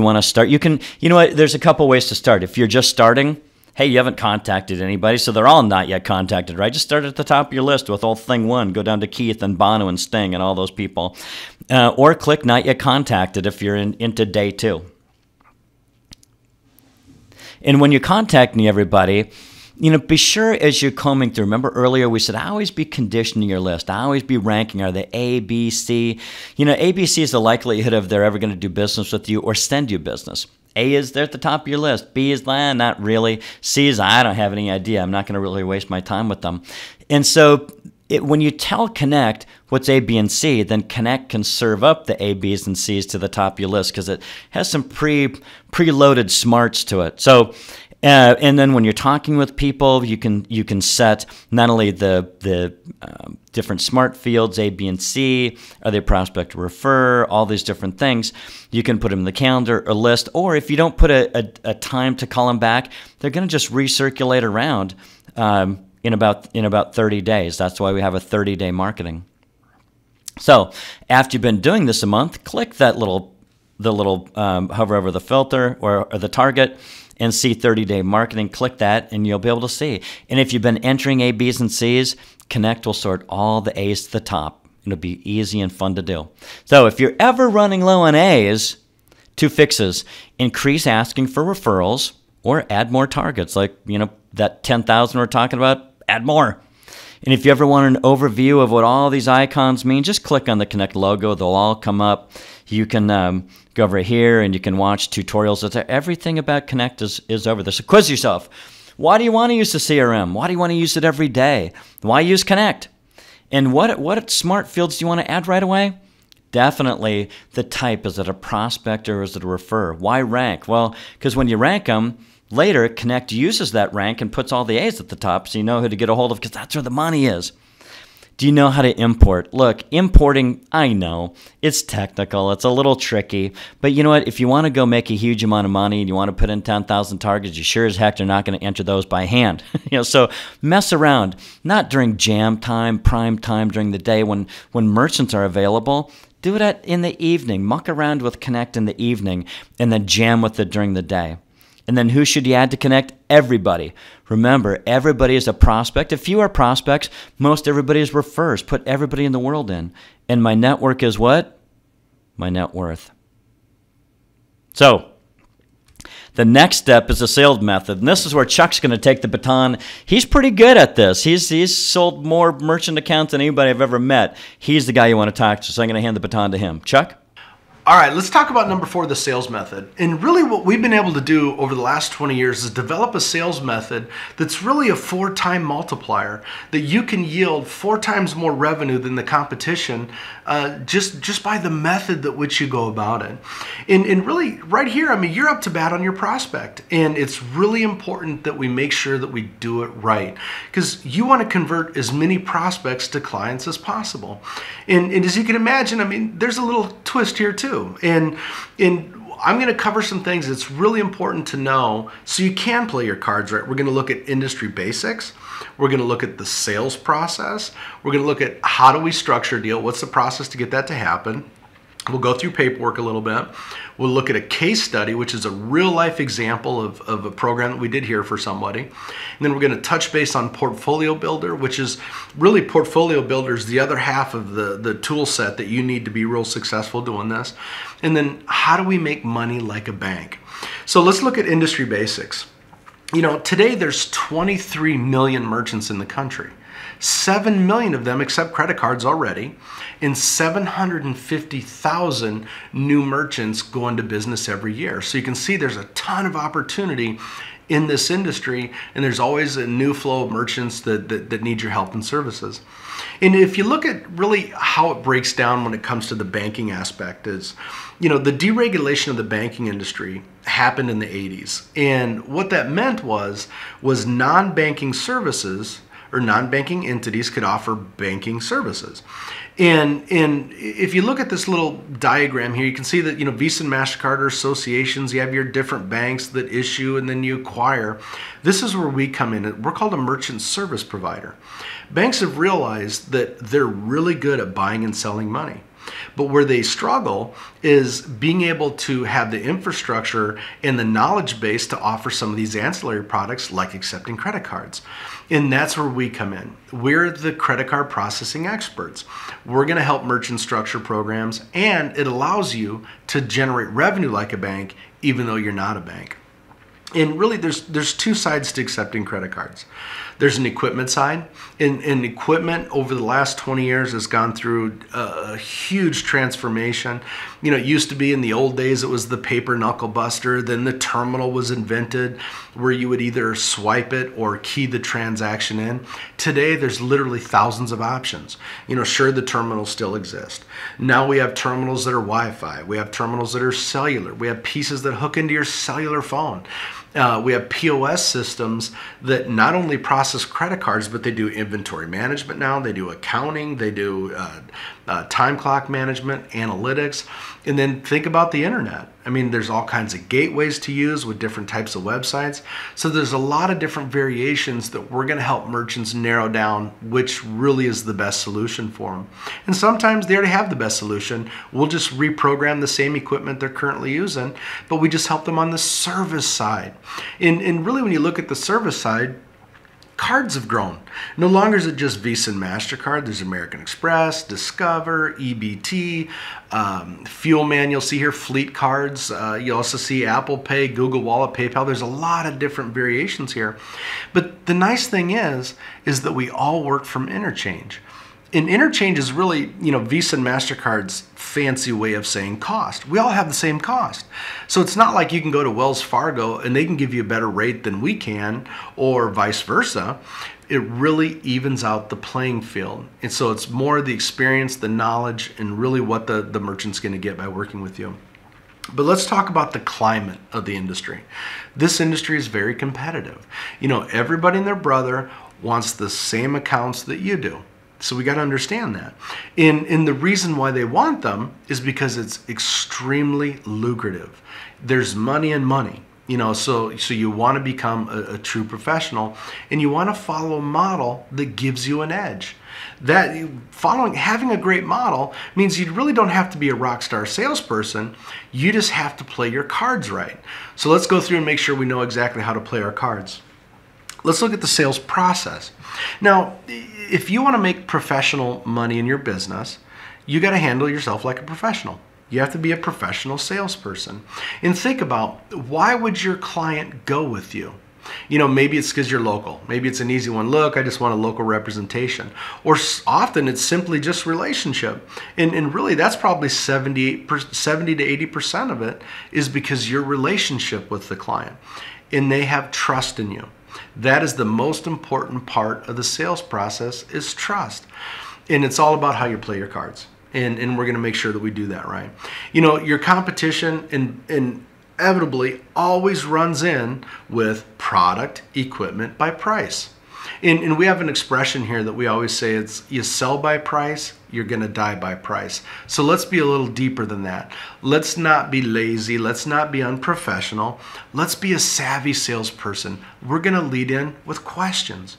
Speaker 1: want to start, you can, you know what, there's a couple ways to start. If you're just starting, hey, you haven't contacted anybody, so they're all not yet contacted, right? Just start at the top of your list with all thing 1. Go down to Keith and Bono and Sting and all those people. Or click not yet contacted if you're into day 2. And when you're contacting everybody, be sure as you're combing through. Remember earlier we said always be conditioning your list. Always be ranking. Are they A, B, C? A, B, C is the likelihood of they're ever going to do business with you or send you business. A is they're at the top of your list. B is not really. C is I don't have any idea. I'm not going to really waste my time with them. And so when you tell Connect what's A, B, and C, then Connect can serve up the A, B's, and C's to the top of your list because it has some preloaded smarts to it. So, and then when you're talking with people, you can set not only the different smart fields, A, B, and C, are they prospect to refer, all these different things. You can put them in the calendar, a list, or if you don't put a time to call them back, they're going to just recirculate around. In about 30 days. That's why we have a 30-day marketing. So after you've been doing this a month, click that hover over the filter or the target and see 30-day marketing. Click that and you'll be able to see. And if you've been entering A, B's, and C's, Connect will sort all the A's to the top. It'll be easy and fun to do. So if you're ever running low on A's, 2 fixes. Increase asking for referrals or add more targets. Like, that 10,000 we're talking about, add more. And if you ever want an overview of what all these icons mean, just click on the Connect logo. They'll all come up. You can go over here and you can watch tutorials. Everything about Connect is over there. So quiz yourself. Why do you want to use the CRM? Why do you want to use it every day? Why use Connect? And what smart fields do you want to add right away? Definitely the type. Is it a prospect or is it a refer? Why rank? Well, because when you rank them, later, Connect uses that rank and puts all the A's at the top so you know who to get a hold of because that's where the money is. Do you know how to import? Look, importing, I know, it's technical, it's a little tricky, but you know what? If you want to go make a huge amount of money and you want to put in 10,000 targets, you sure as heck are not going to enter those by hand. So mess around, not during jam time, prime time during the day when merchants are available. Do it in the evening. Muck around with Connect in the evening and then jam with it during the day. And then who should you add to Connect? Everybody. Remember, everybody is a prospect. If you are prospects, most everybody is refers. Put everybody in the world in. And my network is what? My net worth. So, the next step is the sales method. And this is where Chuck's going to take the baton. He's pretty good at this. He's sold more merchant accounts than anybody I've ever met. He's the guy you want to talk to, so I'm going to hand the baton to him. Chuck?
Speaker 2: All right, let's talk about number 4, the sales method. And really what we've been able to do over the last 20 years is develop a sales method that's really a 4-time multiplier, that you can yield 4 times more revenue than the competition just by the method that which you go about it. And really right here, I mean, you're up to bat on your prospect. And it's really important that we make sure that we do it right, because you want to convert as many prospects to clients as possible. And as you can imagine, I mean, there's a little twist here too. And I'm going to cover some things that's really important to know so you can play your cards right. We're going to look at industry basics. We're going to look at the sales process. We're going to look at how do we structure a deal? What's the process to get that to happen? We'll go through paperwork a little bit. We'll look at a case study, which is a real life example of a program that we did here for somebody. And then we're going to touch base on Portfolio Builder, which is really Portfolio Builder is the other half of the tool set that you need to be real successful doing this. And then how do we make money like a bank? So let's look at industry basics. You know, today there's 23 million merchants in the country. 7 million of them accept credit cards already, and 750,000 new merchants go into business every year. So you can see there's a ton of opportunity in this industry, and there's always a new flow of merchants that need your help and services. And if you look at really how it breaks down when it comes to the banking aspect is, you know, the deregulation of the banking industry happened in the 80s. And what that meant was non-banking services or non-banking entities could offer banking services. And if you look at this little diagram here, you can see that, you know, Visa and MasterCard are associations. You have your different banks that issue and then you acquire. This is where we come in. We're called a merchant service provider. Banks have realized that they're really good at buying and selling money. But where they struggle is being able to have the infrastructure and the knowledge base to offer some of these ancillary products like accepting credit cards. And that's where we come in. We're the credit card processing experts. We're going to help merchants structure programs, and it allows you to generate revenue like a bank even though you're not a bank. And really, there's 2 sides to accepting credit cards. There's an equipment side, and equipment over the last 20 years has gone through a huge transformation. You know, it used to be in the old days, it was the paper knuckle buster. Then the terminal was invented where you would either swipe it or key the transaction in. Today, there's literally thousands of options. You know, sure, the terminals still exist. Now we have terminals that are Wi-Fi. We have terminals that are cellular. We have pieces that hook into your cellular phone. We have POS systems that not only process credit cards, but they do inventory management now. They do accounting. They do time clock management, analytics. And then think about the internet. I mean, there's all kinds of gateways to use with different types of websites. So there's a lot of different variations that we're going to help merchants narrow down which really is the best solution for them. And sometimes they already have the best solution. We'll just reprogram the same equipment they're currently using, but we just help them on the service side. And really, when you look at the service side, cards have grown. No longer is it just Visa and MasterCard. There's American Express, Discover, EBT, Fuel Man. You'll see here Fleet cards. You also see Apple Pay, Google Wallet, PayPal. There's a lot of different variations here. But the nice thing is that we all work from interchange. And interchange is really, you know, Visa and MasterCard's fancy way of saying cost. We all have the same cost. So it's not like you can go to Wells Fargo and they can give you a better rate than we can, or vice versa. It really evens out the playing field. And so it's more the experience, the knowledge, and really what the merchant's going to get by working with you. But let's talk about the climate of the industry. This industry is very competitive. You know, everybody and their brother wants the same accounts that you do. So we got to understand that. And the reason why they want them is because it's extremely lucrative. There's money in money. You know, so you want to become a true professional, and you want to follow a model that gives you an edge. Having a great model means you really don't have to be a rock star salesperson. You just have to play your cards right. So let's go through and make sure we know exactly how to play our cards. Let's look at the sales process. Now, if you want to make professional money in your business, you got to handle yourself like a professional. You have to be a professional salesperson. And think about, why would your client go with you? Maybe it's because you're local. Maybe it's an easy one. Look, I just want a local representation. Or often it's simply just relationship. And really that's probably 70 to 80% of it is because your relationship with the client and they have trust in you. That is the most important part of the sales process, is trust. And it's all about how you play your cards. And we're going to make sure that we do that right. Your competition inevitably always runs in with product, equipment by price. And we have an expression here that we always say, it's you sell by price, you're going to die by price. So let's be a little deeper than that. Let's not be lazy. Let's not be unprofessional. Let's be a savvy salesperson. We're going to lead in with questions.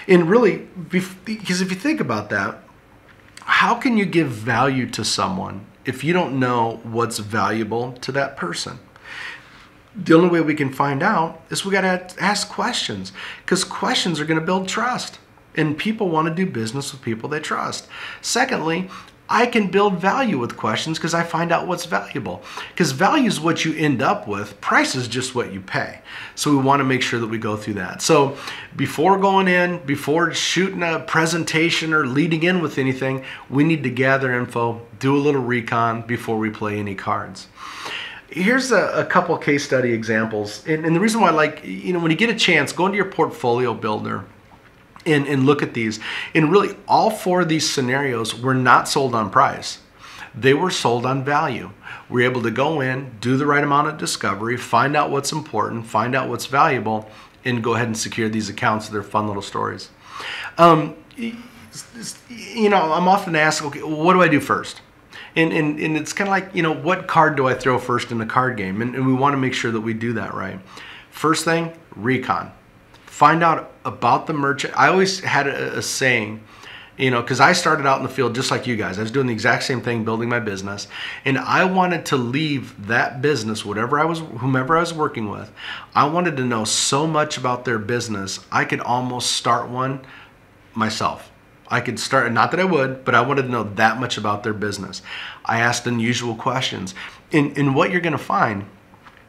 Speaker 2: And really, because if you think about that, how can you give value to someone if you don't know what's valuable to that person? The only way we can find out is we got to ask questions, because questions are going to build trust, and people want to do business with people they trust. Secondly, I can build value with questions because I find out what's valuable, because value is what you end up with. Price is just what you pay. So we want to make sure that we go through that. So before going in, before shooting a presentation or leading in with anything, we need to gather info, do a little recon before we play any cards. Here's a couple case study examples. And the reason why I like, when you get a chance, go into your portfolio builder and look at these. And really, all 4 of these scenarios were not sold on price. They were sold on value. We're able to go in, do the right amount of discovery, find out what's important, find out what's valuable, and go ahead and secure these accounts. They're fun little stories. I'm often asked, okay, what do I do first? And it's kind of like, what card do I throw first in the card game? And we want to make sure that we do that right. First thing, recon. Find out about the merchant. I always had a saying, because I started out in the field just like you guys. I was doing the exact same thing, building my business. And I wanted to leave that business, whomever I was working with, I wanted to know so much about their business, I could almost start one myself. I could start, not that I would, but I wanted to know that much about their business. I asked unusual questions. And what you're going to find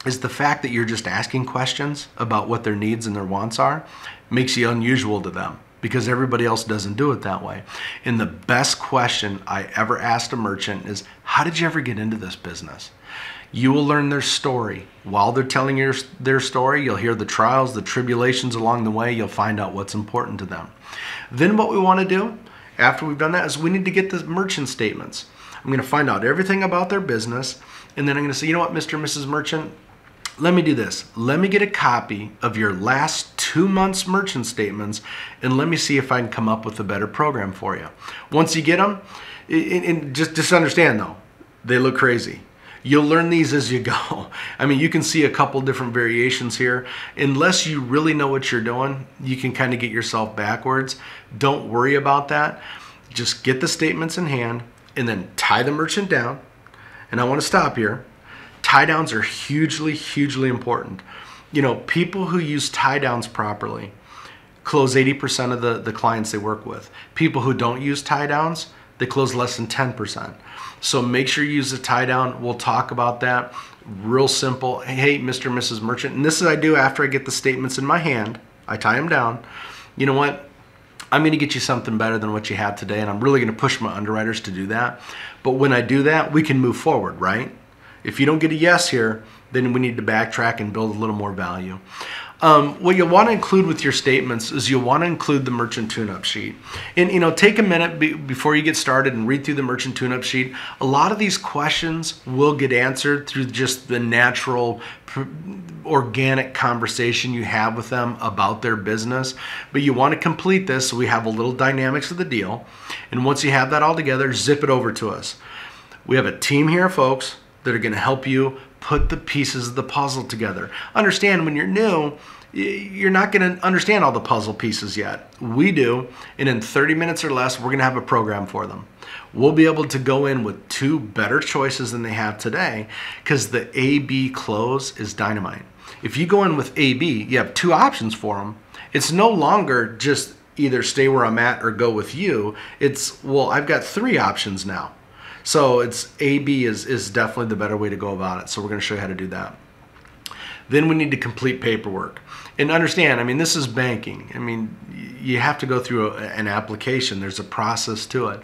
Speaker 2: is the fact that you're just asking questions about what their needs and their wants are makes you unusual to them, because everybody else doesn't do it that way. And the best question I ever asked a merchant is, how did you ever get into this business? You will learn their story. While they're telling you their story, you'll hear the trials, the tribulations along the way. You'll find out what's important to them. Then what we want to do after we've done that is we need to get the merchant statements. I'm going to find out everything about their business, and then I'm going to say, you know what, Mr. and Mrs. Merchant, let me do this. Let me get a copy of your last 2 months' merchant statements, and let me see if I can come up with a better program for you. Once you get them, and just understand though, they look crazy. You'll learn these as you go. I mean, you can see a couple different variations here. Unless you really know what you're doing, you can kind of get yourself backwards. Don't worry about that. Just get the statements in hand and then tie the merchant down. And I want to stop here. Tie downs are hugely, hugely important. People who use tie downs properly close 80% of the clients they work with. People who don't use tie downs, they close less than 10%. So make sure you use a tie down. We'll talk about that. Real simple. Hey, Mr. and Mrs. Merchant. And this is what I do after I get the statements in my hand. I tie them down. You know what? I'm going to get you something better than what you have today, and I'm really going to push my underwriters to do that. But when I do that, we can move forward, right? If you don't get a yes here, then we need to backtrack and build a little more value. What you'll want to include with your statements is you'll want to include the merchant tune-up sheet. And take a minute before you get started and read through the merchant tune-up sheet. A lot of these questions will get answered through just the natural, organic conversation you have with them about their business. But you want to complete this so we have a little dynamics of the deal. And once you have that all together, zip it over to us. We have a team here, folks, that are going to help you put the pieces of the puzzle together. Understand, when you're new, you're not going to understand all the puzzle pieces yet. We do, and in 30 minutes or less, we're going to have a program for them. We'll be able to go in with 2 better choices than they have today, because the A-B close is dynamite. If you go in with A-B, you have 2 options for them. It's no longer just either stay where I'm at or go with you. It's, well, I've got 3 options now. So it's A-B is definitely the better way to go about it. So we're going to show you how to do that. Then we need to complete paperwork. And understand, I mean, this is banking. I mean, you have to go through an application. There's a process to it.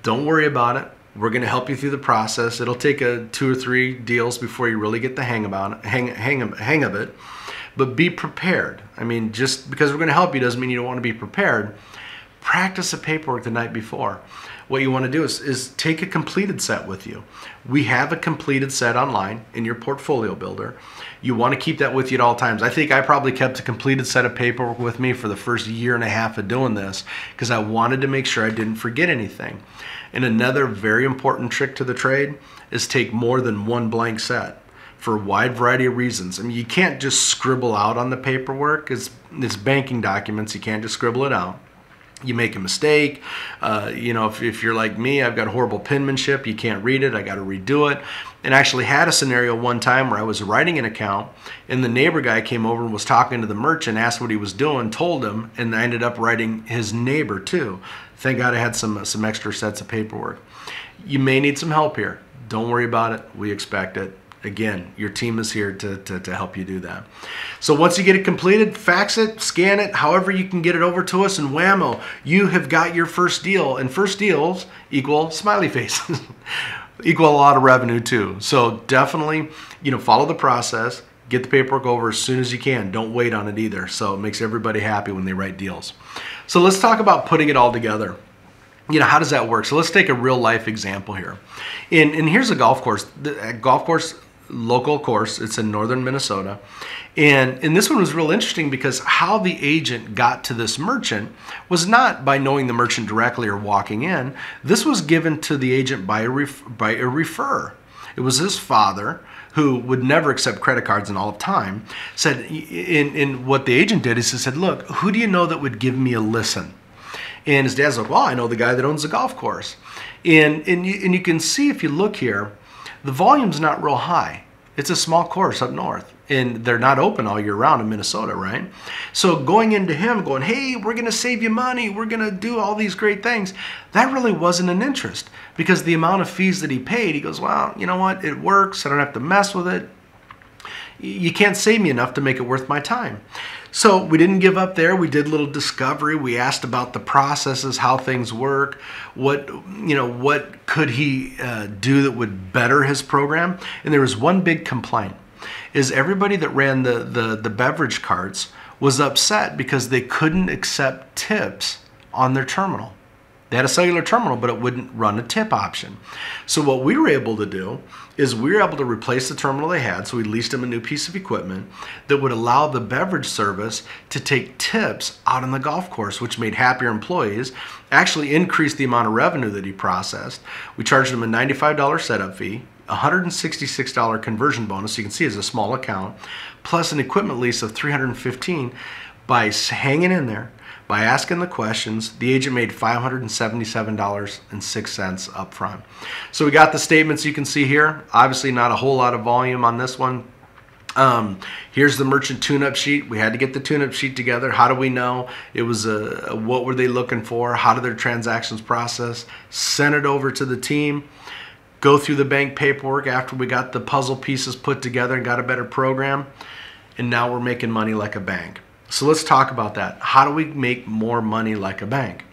Speaker 2: Don't worry about it. We're going to help you through the process. It'll take 2 or 3 deals before you really get the hang of it. But be prepared. I mean, just because we're going to help you doesn't mean you don't want to be prepared. Practice the paperwork the night before. What you want to do is take a completed set with you. We have a completed set online in your portfolio builder. You want to keep that with you at all times. I think I probably kept a completed set of paperwork with me for the first 1.5 years of doing this because I wanted to make sure I didn't forget anything. And another very important trick to the trade is take more than one blank set for a wide variety of reasons. I mean, you can't just scribble out on the paperwork. It's banking documents. You can't just scribble it out. You make a mistake, if you're like me, I've got horrible penmanship, you can't read it, I got to redo it. And I actually had a scenario one time where I was writing an account and the neighbor guy came over and was talking to the merchant, asked what he was doing, told him, and I ended up writing his neighbor too. Thank God I had some extra sets of paperwork. You may need some help here. Don't worry about it. We expect it. Again, your team is here to help you do that. So once you get it completed, fax it, scan it, however you can get it over to us, and whammo, you have got your first deal. And first deals equal smiley faces, equal a lot of revenue too. So definitely, follow the process, get the paperwork over as soon as you can. Don't wait on it either. So it makes everybody happy when they write deals. So let's talk about putting it all together. How does that work? So let's take a real life example here. And here's a golf course. Local course. It's in northern Minnesota. And this one was real interesting because how the agent got to this merchant was not by knowing the merchant directly or walking in. This was given to the agent by a referrer. It was his father, who would never accept credit cards in all of time, said, in what the agent did is he said, look, who do you know that would give me a listen? And his dad's like, well, I know the guy that owns the golf course. And you can see if you look here, the volume's not real high. It's a small course up north, and they're not open all year round in Minnesota, right? So going into him going, hey, we're going to save you money, we're going to do all these great things, that really wasn't an interest because the amount of fees that he paid, he goes, well, you know what, it works, I don't have to mess with it. You can't save me enough to make it worth my time. So we didn't give up there. We did a little discovery. We asked about the processes, how things work, what could he do that would better his program. And there was one big complaint, is everybody that ran the beverage carts was upset because they couldn't accept tips on their terminal. They had a cellular terminal, but it wouldn't run a tip option. So what we were able to do is we were able to replace the terminal they had, so we leased them a new piece of equipment that would allow the beverage service to take tips out on the golf course, which made happier employees, actually increased the amount of revenue that he processed. We charged him a $95 setup fee, a $166 conversion bonus, you can see it's a small account, plus an equipment lease of $315. By hanging in there, by asking the questions, the agent made $577.06 up front. So we got the statements you can see here. Obviously not a whole lot of volume on this one. Here's the merchant tune-up sheet. We had to get the tune-up sheet together. How do we know? It was what were they looking for? How did their transactions process? Send it over to the team. Go through the bank paperwork after we got the puzzle pieces put together and got a better program. And now we're making money like a bank. So let's talk about that. How do we make more money like a bank?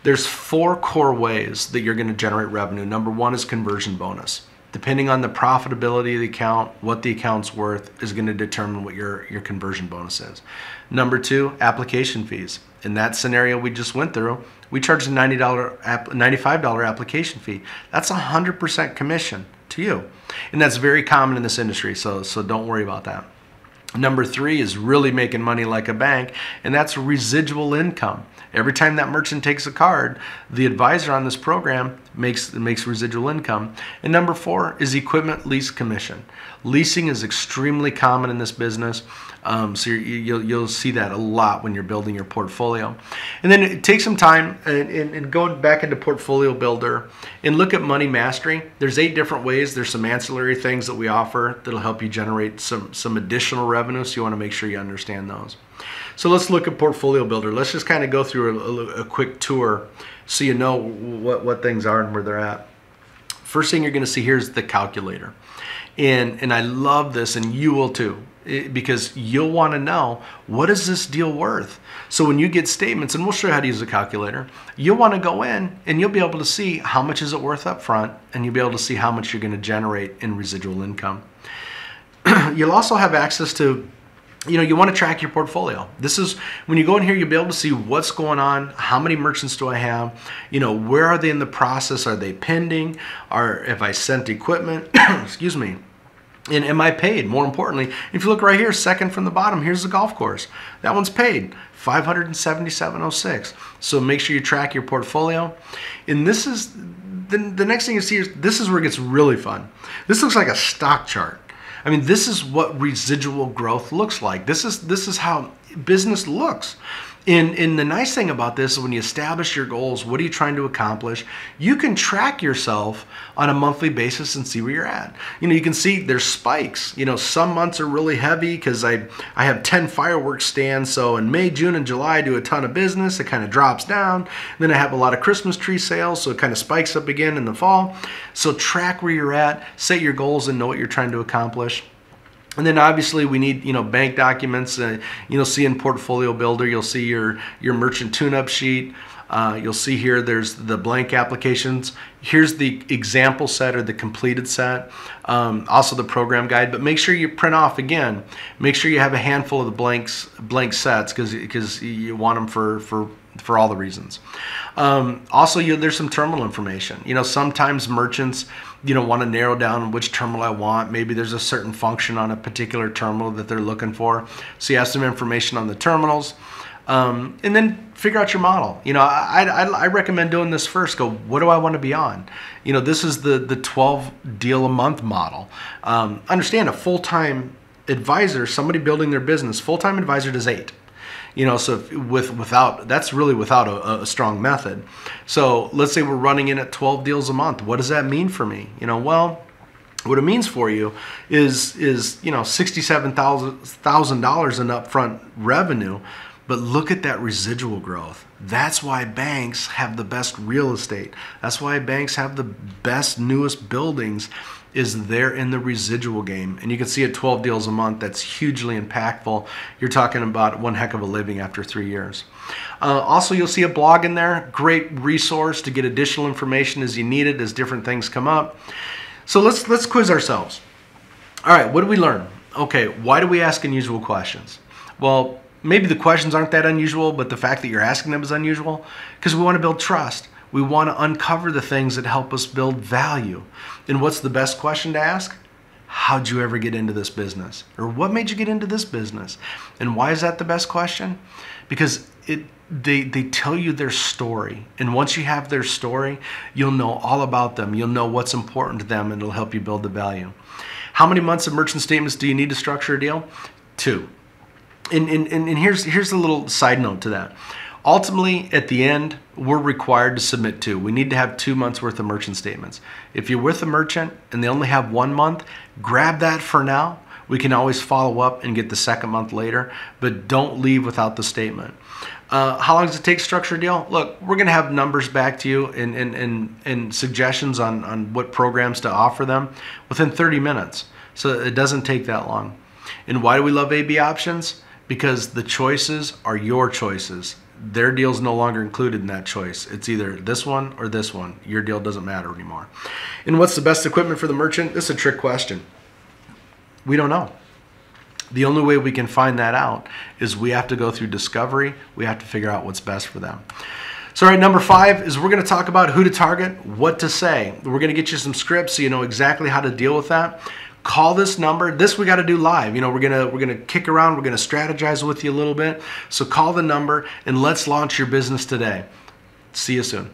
Speaker 2: There's 4 core ways that you're going to generate revenue. Number 1 is conversion bonus. Depending on the profitability of the account, what the account's worth is going to determine what your conversion bonus is. Number 2, application fees. In that scenario we just went through, we charged a $95 application fee. That's 100% commission to you. And that's very common in this industry, so don't worry about that. Number 3 is really making money like a bank, and that's residual income. Every time that merchant takes a card, the advisor on this program makes residual income. And number 4 is equipment lease commission. Leasing is extremely common in this business, so you'll see that a lot when you're building your portfolio. And then take some time and go back into Portfolio Builder and look at Money Mastery. There's 8 different ways. There's some ancillary things that we offer that'll help you generate some additional revenue, so you want to make sure you understand those. So let's look at Portfolio Builder. Let's just kind of go through a quick tour so you know what things are and where they're at. First thing you're going to see here is the calculator. And I love this, and you will too. because you'll want to know, what is this deal worth? So when you get statements, and we'll show you how to use a calculator, you'll want to go in and you'll be able to see how much is it worth up front, and you'll be able to see how much you're going to generate in residual income. You'll also have access to, you want to track your portfolio. This is, when you go in here, you'll be able to see what's going on, how many merchants do I have, where are they in the process, are they pending, or if I sent equipment, excuse me, and am I paid? More importantly, if you look right here, second from the bottom, here's the golf course. That one's paid, $577.06. So make sure you track your portfolio. And this is, the next thing you see is, this is where it gets really fun. This looks like a stock chart. I mean, this is what residual growth looks like. This is how business looks. And the nice thing about this is when you establish your goals, what are you trying to accomplish? You can track yourself on a monthly basis and see where you're at. You can see there's spikes. Some months are really heavy because I have 10 fireworks stands. So in May, June, and July, I do a ton of business. It kind of drops down. Then I have a lot of Christmas tree sales, so it kind of spikes up again in the fall. So track where you're at, set your goals, and know what you're trying to accomplish. And then obviously we need, bank documents. You'll see in Portfolio Builder, you'll see your merchant tune-up sheet. You'll see here there's the blank applications. Here's the example set or the completed set. Also the program guide. But make sure you print off again. Make sure you have a handful of the blank sets because you want them for all the reasons. Also, there's some terminal information. Sometimes merchants want to narrow down which terminal I want. Maybe there's a certain function on a particular terminal that they're looking for. So you have some information on the terminals. And then figure out your model. I recommend doing this first. Go, what do I want to be on? This is the 12 deal a month model. Understand, a full-time advisor, somebody building their business, full-time advisor does 8. So that's really without a strong method. So let's say we're running in at 12 deals a month. What does that mean for me? Well, what it means for you is $67,000 in upfront revenue, but look at that residual growth. That's why banks have the best real estate. That's why banks have the best, newest buildings, is they're in the residual game. And you can see at 12 deals a month, that's hugely impactful. You're talking about one heck of a living after 3 years. Also, you'll see a blog in there. Great resource to get additional information as you need it, as different things come up. So let's quiz ourselves. All right, what did we learn? Okay, why do we ask unusual questions? Well, maybe the questions aren't that unusual, but the fact that you're asking them is unusual because we want to build trust. We want to uncover the things that help us build value. And what's the best question to ask? How'd you ever get into this business? Or what made you get into this business? And why is that the best question? Because they tell you their story. And once you have their story, you'll know all about them. You'll know what's important to them, and it'll help you build the value. How many months of merchant statements do you need to structure a deal? 2. And here's a little side note to that. Ultimately, at the end, we're required to submit 2. We need to have 2 months worth of merchant statements. If you're with a merchant and they only have 1 month, grab that for now. We can always follow up and get the second month later, but don't leave without the statement. How long does it take to structure a deal? Look, we're going to have numbers back to you and suggestions on what programs to offer them within 30 minutes. So it doesn't take that long. And why do we love AB options? Because the choices are your choices. Their deal's no longer included in that choice. It's either this one or this one. Your deal doesn't matter anymore. And what's the best equipment for the merchant? This is a trick question. We don't know. The only way we can find that out is we have to go through discovery. We have to figure out what's best for them. So all right, number 5 is we're going to talk about who to target, what to say. We're going to get you some scripts so you know exactly how to deal with that. Call this number. This we got to do live. We're gonna kick around. We're gonna strategize with you a little bit. So call the number and let's launch your business today. See you soon.